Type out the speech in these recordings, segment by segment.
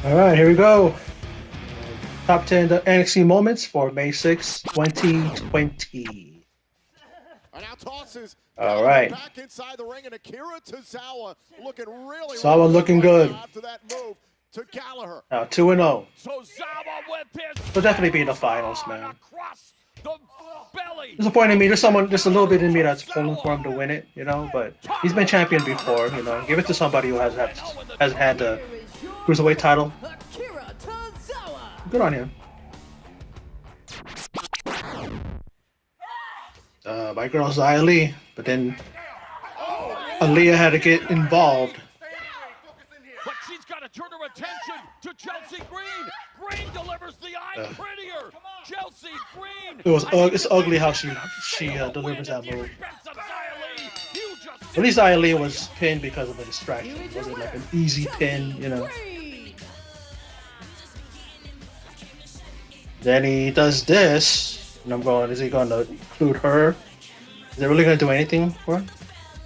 All right, here we go. Top 10 NXT moments for May 6, 2020. All right. Back inside the ring, and Akira Tozawa looking really Tozawa looking good. After that move to Gallagher. Now 2-0. He'll He'll definitely be in the finals, man. Disappointing me. There's a little bit in me that's pulling for him to win it, you know. But he's been champion before, you know. Give it to somebody who has had the cruiserweight title. Good on him. My girl's Io Lee, but then Aaliyah had to get involved. But she's got to turn her attention to Chelsea Green. Green delivers the I'm prettier. Chelsea Green. It's ugly how she delivers that move. At least Io Lee was pinned because of a distraction. It wasn't like an easy pin, you know. Then he does this, and I'm going, is he going to include her? Is it really going to do anything for him?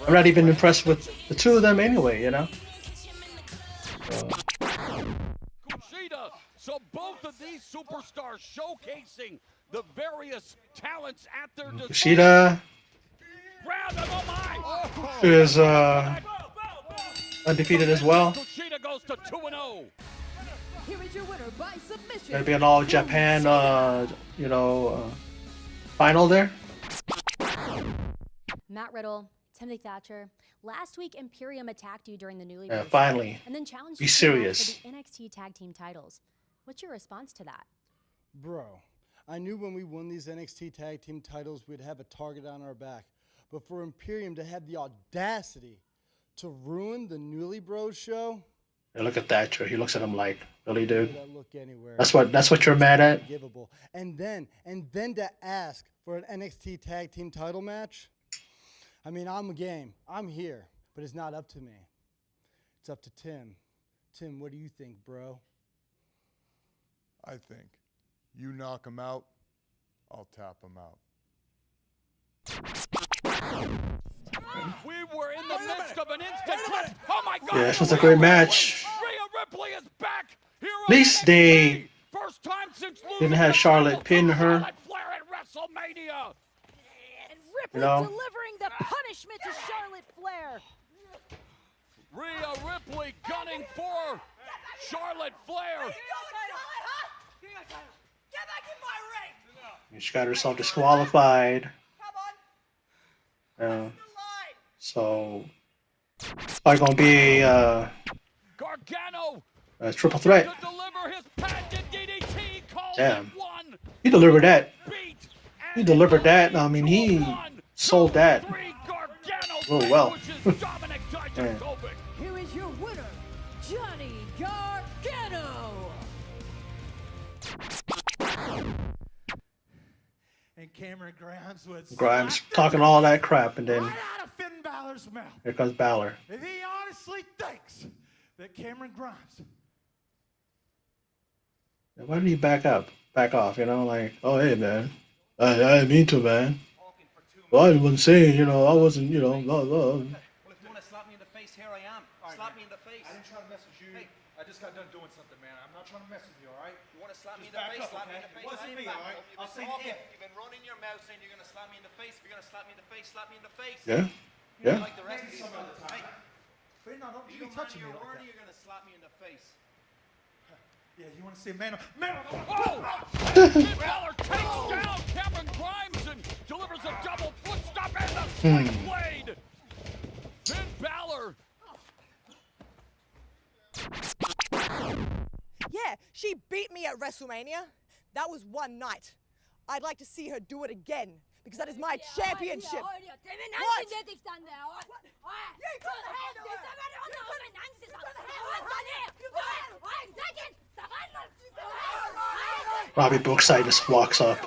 I'm not even impressed with the two of them anyway, you know? So both of these superstars showcasing the various talents at their disposal. Kushida is undefeated as well. Kushida goes to 2-0. Here is your winner by submission. Gonna be an all Japan, final there. Matt Riddle, Timothy Thatcher. Last week, Imperium attacked you during the newly released finally. and then challenged Be you serious. for the NXT tag team titles. What's your response to that? Bro, I knew when we won these NXT tag team titles, we'd have a target on our back. But for Imperium to have the audacity to ruin the Newly Bros show. Hey, look at Thatcher. He looks at him like, really, dude? Look anywhere. That's what you're mad at? And then to ask for an NXT tag team title match. I mean, I'm game. I'm here, but it's not up to me. It's up to Tim. Tim, what do you think, bro? I think you knock him out, I'll tap him out. We were in the midst of an instant clip. Oh my God! Yeah, this was a great match. Rhea Ripley is back. At least they first time since didn't have Charlotte pin her. Flair at WrestleMania. And Ripley You know? delivering the punishment to Charlotte Flair. Rhea Ripley gunning for Charlotte Flair. Get back in my ring. She got herself disqualified. So it's probably gonna be Gargano a triple threat. to deliver his patented DDT. Damn, he delivered that. He delivered that. I mean, he sold that real well. Here is your winner, Johnny Gargano. And Cameron Grimes talking all that crap, and then right out of Finn Balor's mouth. Here comes Balor. If he honestly thinks that Cameron Grimes. Why did he back off? You know, like, oh hey man, I didn't mean to, man. Well, I wasn't saying, you know, I wasn't, you know, blah blah. Well, if you want to slap me in the face, here I am. Slap me in the face. I didn't try to message you. Hey. I just got done doing something, man. I'm not trying to mess with you, all right? You want to slap me in the face? Slap me in the face. It wasn't me, all right? I'll say if. You've been running your mouth saying you're going to slap me in the face. If you're going to slap me in the face, slap me in the face. Yeah, yeah. Like the rest of these guys. Hey, but no, don't you be touching me your like word, that. you're going to slap me in the face. Yeah, you want to see a man? Oh! Finn Balor takes down Cameron Grimes and delivers a double foot stop and the swing blade. Finn Balor. Yeah, she beat me at WrestleMania. That was one night. I'd like to see her do it again because that is my championship. What? Robbie Brookside just walks up.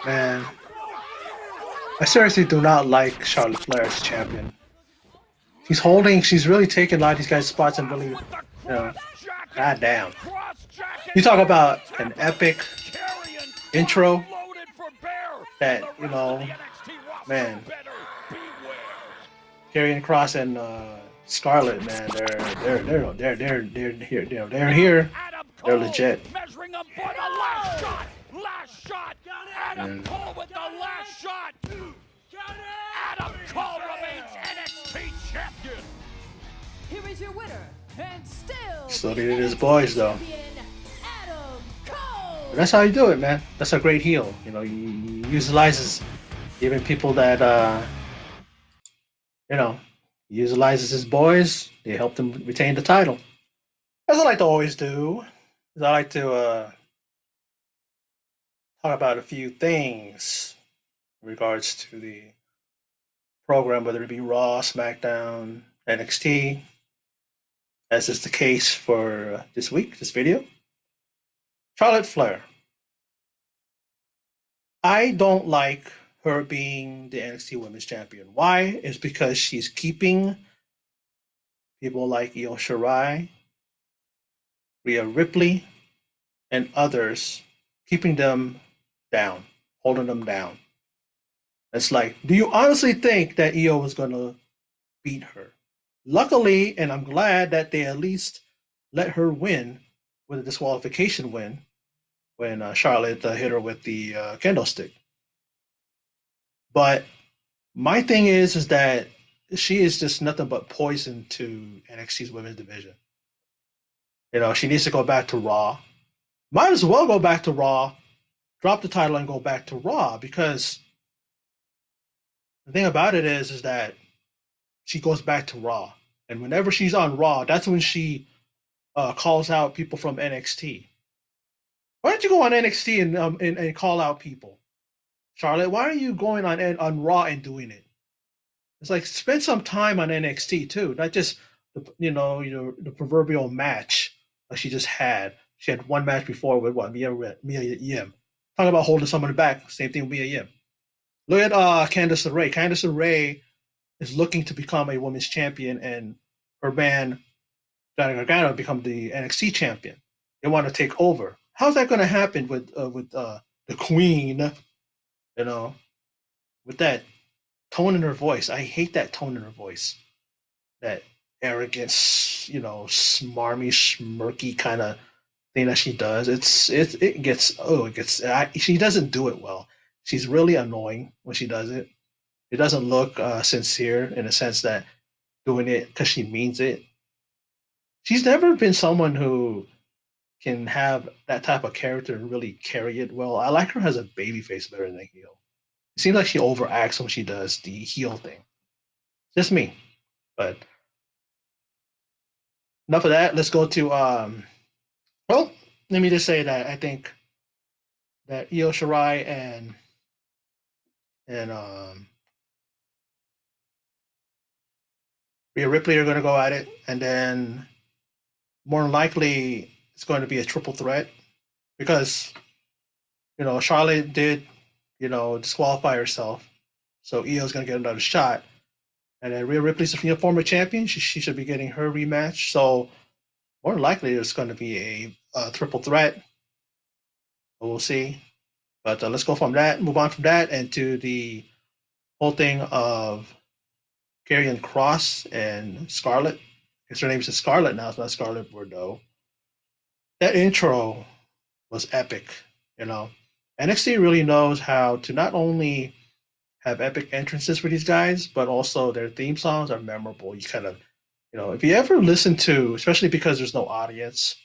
Man, I seriously do not like Charlotte Flair as champion. She's really taking a lot of these guys' spots and really, you know, goddamn. You talk about an epic intro Loaded for bear. that, And the you rest know, of the NXT roster man, better beware. Karrion Cross and Scarlett, man, they're here. They're here. Adam They're Cole legit. measuring up for the last shot. Last shot. Adam And Cole with the last shot. Adam Cole remains NXT champion. Here is your winner, and still still the needed his NXT boys though. champion, Adam Cole. But that's how you do it, man. That's a great heel. You know, he utilizes even people that you know, he utilizes his boys. They help him retain the title. As I like to always do, is I like to talk about a few things in regards to the program, whether it be Raw, SmackDown, NXT, as is the case for this week, this video. Charlotte Flair. I don't like her being the NXT Women's Champion. Why? It's because she's keeping people like Io Shirai, Rhea Ripley, and others, keeping them down, holding them down. It's like, do you honestly think that Io was going to beat her? Luckily, and I'm glad that they at least let her win with a disqualification win when Charlotte hit her with the candlestick. But my thing is that she is just nothing but poison to NXT's women's division. You know, she needs to go back to Raw. Might as well go back to Raw, drop the title, and go back to Raw because the thing about it is that she goes back to Raw, and whenever she's on Raw, that's when she calls out people from NXT. Why don't you go on NXT and call out people, Charlotte? Why are you going on Raw and doing it? It's like spend some time on NXT too, not just the proverbial match like she just had. She had one match before with what Mia Yim. Talk about holding someone back. Same thing with Mia Yim. Look at Candice LeRae. Candice LeRae is looking to become a women's champion, and her man Johnny Gargano become the NXT champion. They want to take over. How's that going to happen with the Queen? You know, with that tone in her voice. I hate that tone in her voice. That arrogance, smarmy, smirky kind of thing that she does. She doesn't do it well. She's really annoying when she does it. It doesn't look sincere in the sense that doing it because she means it. She's never been someone who can have that type of character and really carry it well. I like her as a baby face better than a heel. It seems like she overacts when she does the heel thing. Just me. But enough of that. Let's go to well, let me just say that I think that Io Shirai and Rhea Ripley are going to go at it, and then more than likely it's going to be a triple threat because Charlotte did disqualify herself, so Io's going to get another shot, and then Rhea Ripley's a former champion. She should be getting her rematch, so more than likely it's going to be a triple threat. We'll see. But let's go from that, move on from that, and to the whole thing of Karrion Cross and Scarlett. I guess her name is Scarlett now. It's not Scarlett Bordeaux. That intro was epic. You know, NXT really knows how to not only have epic entrances for these guys, but also their theme songs are memorable. You kind of, if you ever listen to, especially because there's no audience,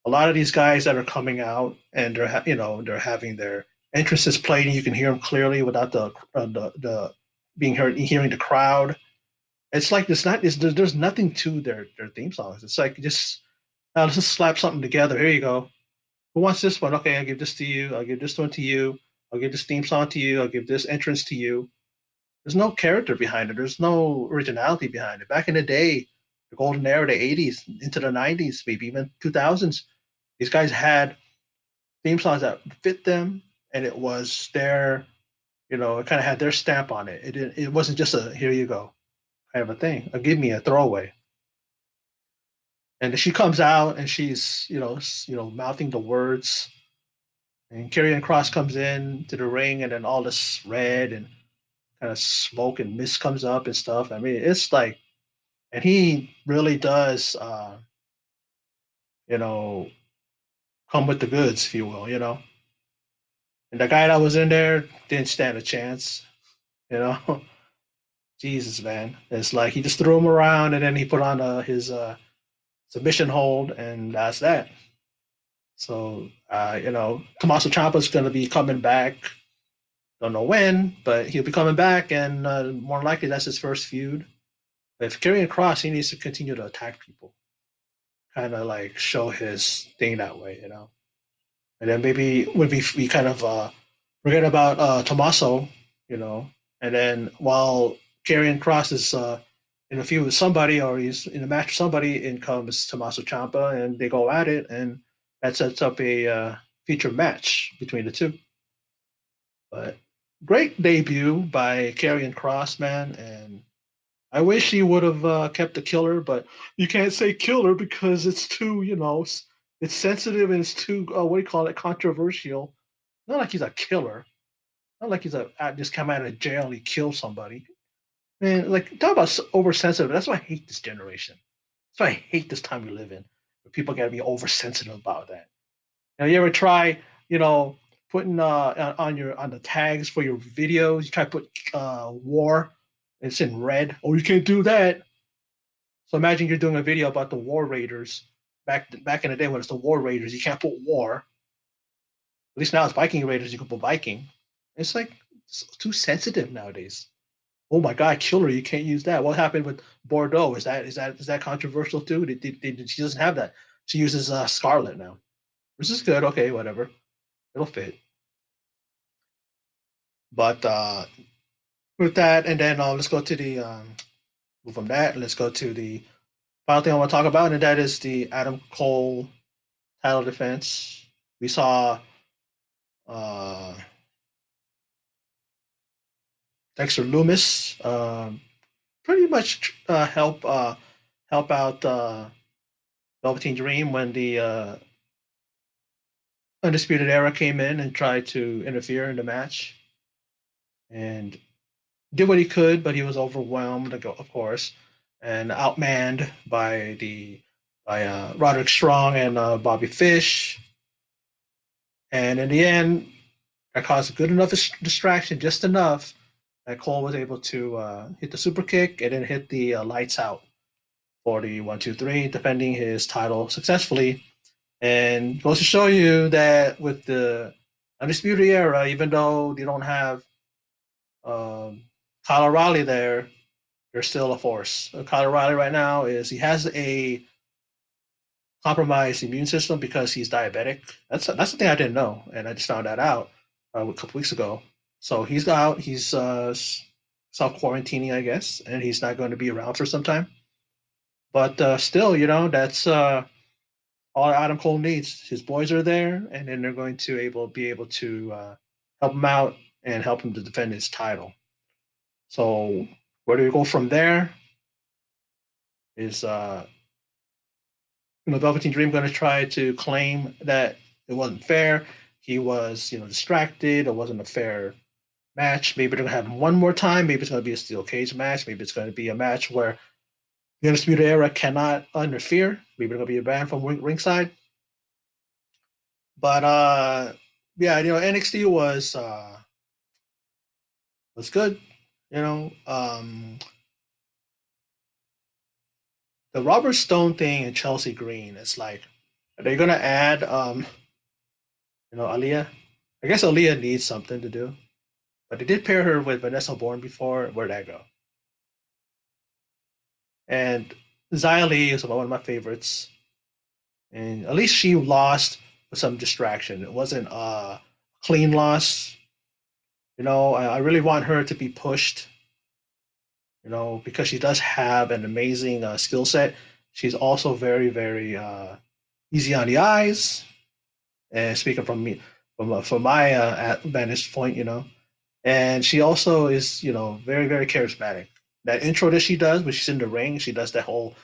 a lot of these guys that are coming out and they're having their entrances played and you can hear them clearly without the being heard, hearing the crowd. It's like there's nothing to their theme songs. It's like just let's just slap something together. Here you go. Who wants this one? Okay, I'll give this to you. I'll give this one to you. I'll give this theme song to you. I'll give this entrance to you. There's no character behind it. There's no originality behind it. Back in the day, the golden era, the '80s into the '90s, maybe even 2000s, these guys had theme songs that fit them, and it was their, it kind of had their stamp on it. It wasn't just a here you go kind of a thing. Or give me a throwaway. And she comes out and she's, mouthing the words. And Karrion Cross comes in to the ring, and then all this red and kind of smoke and mist comes up and stuff. I mean, it's like, and he really does, you know, come with the goods, if you will, you know. And the guy that was in there didn't stand a chance, you know. Jesus, man, it's like he just threw him around, and then he put on his submission hold, and that's that. So, Tommaso Ciampa's going to be coming back. Don't know when, but he'll be coming back, and more likely that's his first feud. But if Karrion Cross, he needs to continue to attack people, kind of like show his thing that way, you know. And then maybe would we kind of forget about Tommaso, you know, and then while Karrion Cross is in a feud with somebody or he's in a match with somebody, in comes Tommaso Ciampa, and they go at it, and that sets up a feature match between the two. But great debut by Karrion Cross, man, and I wish he would have kept the killer, but you can't say killer because it's too, it's sensitive and it's too, what do you call it, controversial. Not like he's a killer. Not like he's just come out of jail and he killed somebody. Man, like talk about oversensitive. That's why I hate this generation. That's why I hate this time we live in. Where people got to be oversensitive about that. Now, you ever try, putting on the tags for your videos? You try to put war. It's in red. Oh, you can't do that. So imagine you're doing a video about the War Raiders back in the day when it's the War Raiders. You can't put war. At least now it's Viking Raiders. You can put Viking. It's like it's too sensitive nowadays. Oh my God, killer! You can't use that. What happened with Bordeaux? Is that controversial too? She doesn't have that. She uses Scarlet now, which is good. Okay, whatever. It'll fit. But with that, and then let's go to the move from that. Let's go to the final thing I want to talk about, and that is the Adam Cole title defense. We saw uh, Dexter Loomis pretty much help out Velveteen Dream when the Undisputed Era came in and tried to interfere in the match, and did what he could, but he was overwhelmed, of course, and outmanned by Roderick Strong and Bobby Fish. And in the end, that caused a good enough distraction, just enough that Cole was able to hit the super kick and then hit the lights out for the 1, 2, 3, defending his title successfully. And goes to show you that with the Undisputed Era, even though they don't have Kyle O'Reilly there, they're still a force. Kyle O'Reilly right now he has a compromised immune system because he's diabetic. That's the thing I didn't know, and I just found that out a couple weeks ago. So he's out. He's self quarantining, I guess, and he's not going to be around for some time. But still, that's all Adam Cole needs. His boys are there, and then they're going to be able to help him out and help him to defend his title. So where do we go from there? Is Velveteen Dream going to try to claim that it wasn't fair? He was distracted. It wasn't a fair match. Maybe they're going to have him one more time. Maybe it's going to be a steel cage match. Maybe it's going to be a match where the Undisputed Era cannot interfere. Maybe they're going to be a ban from ringside. But yeah, NXT was good. The Robert Stone thing and Chelsea Green. It's like, are they gonna add Aaliyah? I guess Aaliyah needs something to do, but they did pair her with Vanessa Bourne before. Where'd that go? And Xia Li is one of my favorites, and at least she lost with some distraction. It wasn't a clean loss. I really want her to be pushed. Because she does have an amazing skill set. She's also very, very easy on the eyes. And speaking from me, from my vantage point, and she also is, very, very charismatic. That intro that she does when she's in the ring, she does that whole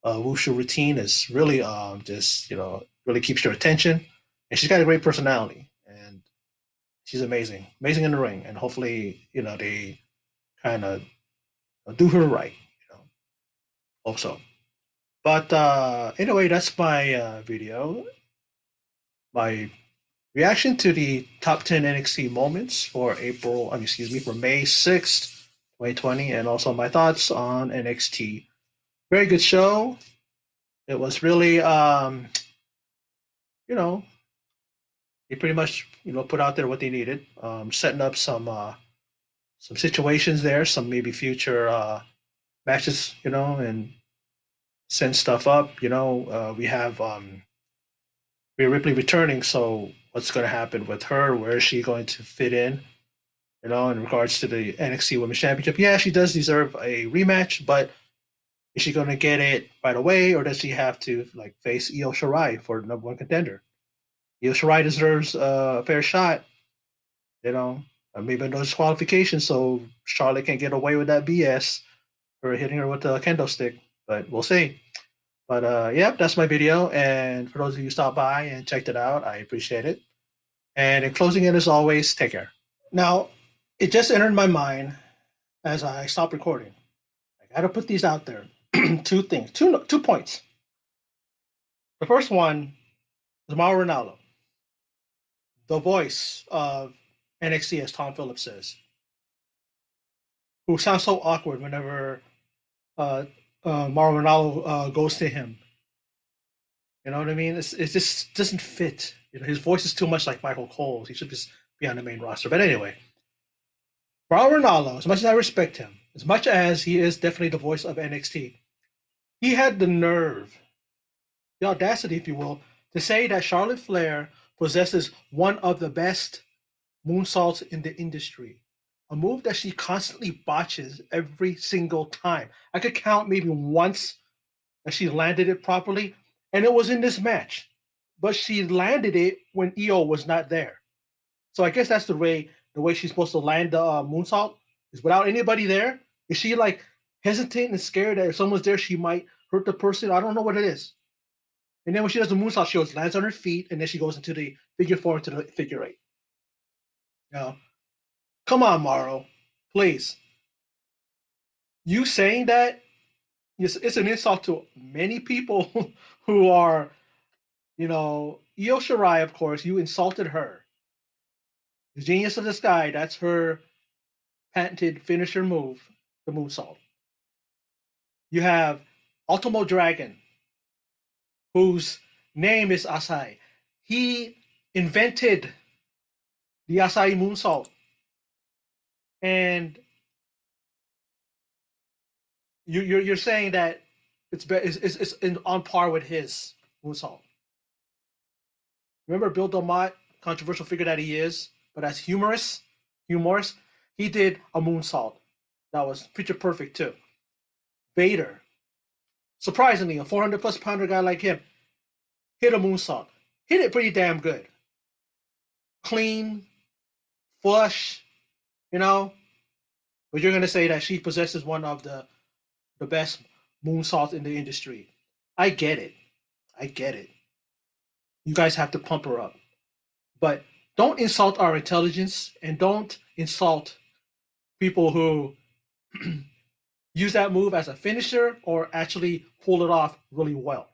wushu routine is really just, really keeps your attention. And she's got a great personality. And she's amazing, amazing in the ring, and hopefully, they kind of do her right. Hope so. But anyway, that's my video, my reaction to the top 10 NXT moments for for May 6th, 2020, and also my thoughts on NXT. Very good show. It was really, you know, they pretty much, put out there what they needed, setting up some situations there, some maybe future matches, and send stuff up. We have Rhea Ripley returning, so what's going to happen with her? Where is she going to fit in? In regards to the NXT Women's Championship, yeah, she does deserve a rematch, but is she going to get it right away, or does she have to face Io Shirai for the number one contender? Io Shirai deserves a fair shot, maybe no disqualification, so Charlotte can't get away with that BS for hitting her with the kendo stick. But we'll see. But yeah, that's my video. And for those of you who stopped by and checked it out, I appreciate it. And in closing it, as always, take care. Now, it just entered my mind as I stopped recording. I got to put these out there. Two things, two points. The first one is Mauro Ranallo, the voice of NXT, as Tom Phillips says, who sounds so awkward whenever Mauro Ranallo goes to him. You know what I mean? It just doesn't fit. His voice is too much like Michael Cole's. He should just be on the main roster. But anyway, Mauro Ranallo, as much as I respect him, as much as he is definitely the voice of NXT, he had the nerve, the audacity, if you will, to say that Charlotte Flair possesses one of the best moonsaults in the industry. A move that she constantly botches every single time. I could count maybe once that she landed it properly, and it was in this match. But she landed it when Io was not there. So I guess that's the way she's supposed to land the moonsault is without anybody there. Is she hesitant and scared that if someone's there, she might hurt the person? I don't know what it is. And then when she does the moonsault, she lands on her feet, and then she goes into the figure four into the figure eight. Come on, Mauro, please. You saying that it's an insult to many people who are, Io Shirai, of course, you insulted her. The genius of the sky, that's her patented finisher move, the moonsault. You have Ultimo Dragon, whose name is Asai. He invented the Asai moonsault. And you're saying that it's on par with his moonsault. Remember Bill DeMott, controversial figure that he is, but as humorous, he did a moonsault that was picture perfect too. Vader, surprisingly, a 400+ pounder guy like him, hit a moonsault. Hit it pretty damn good. Clean, flush, but you're going to say that she possesses one of the best moonsaults in the industry. I get it. You guys have to pump her up. But don't insult our intelligence and don't insult people who use that move as a finisher or actually pull it off really well.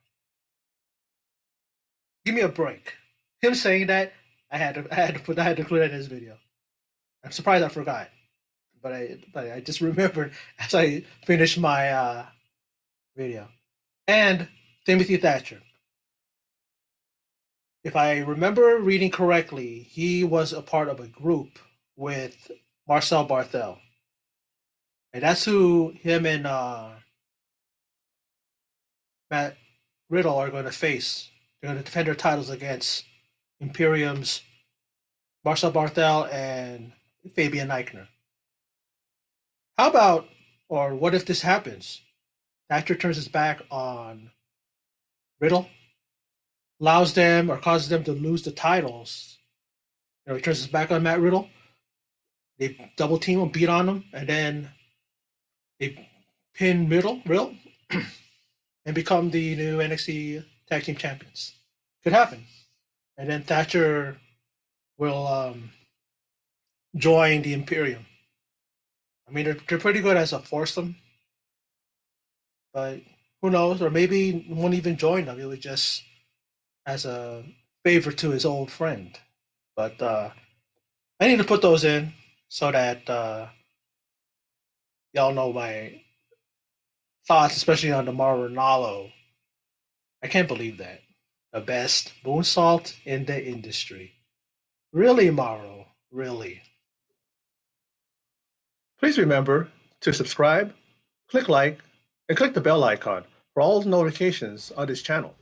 Give me a break. Him saying that, I had to include that in his video. I'm surprised I forgot, but I just remembered as I finished my video. And Timothy Thatcher. If I remember reading correctly, he was a part of a group with Marcel Barthel. And that's who him and Matt Riddle are going to face. They're going to defend their titles against Imperium's Marcel Barthel and Fabian Eichner. How about, or what if this happens? Thatcher turns his back on Riddle, allows them or causes them to lose the titles. He turns his back on Matt Riddle. They double team him, beat on him, and then they pin Riddle, and become the new NXT Tag Team Champions. Could happen. And then Thatcher will join the Imperium. I mean, they're pretty good as a foursome, but who knows? Or maybe won't even join them. It was just as a favor to his old friend. But I need to put those in so that y'all know my thoughts, especially on the Mauro Ranallo. I can't believe that. The best moonsault in the industry. Really, Mauro? Really? Please remember to subscribe, click like, and click the bell icon for all notifications on this channel.